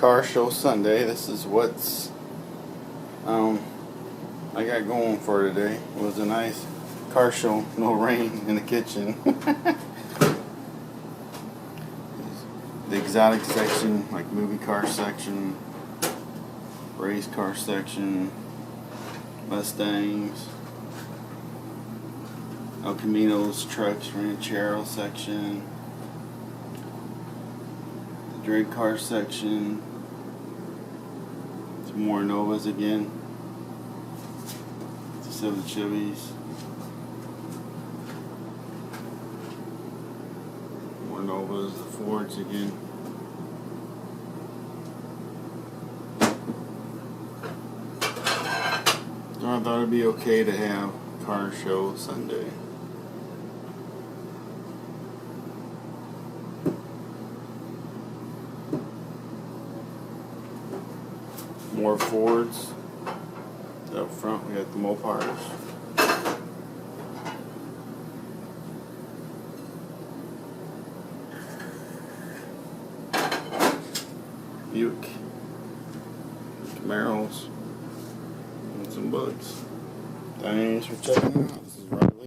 Car Show Sunday. This is what's I got going for today. It was a nice car show, no rain in the kitchen. The exotic section, like movie car section, race car section, Mustangs, El Camino's trucks, ranchero section, the drag car section, some more Novas again, some of the Chevys, more Novas, the Fords again. So I thought it'd be okay to have Car Show Sunday. More Fords. Up front we got the Mopars. Buick. Camaros. And some Bugs. Thanks for checking out. This is Riley.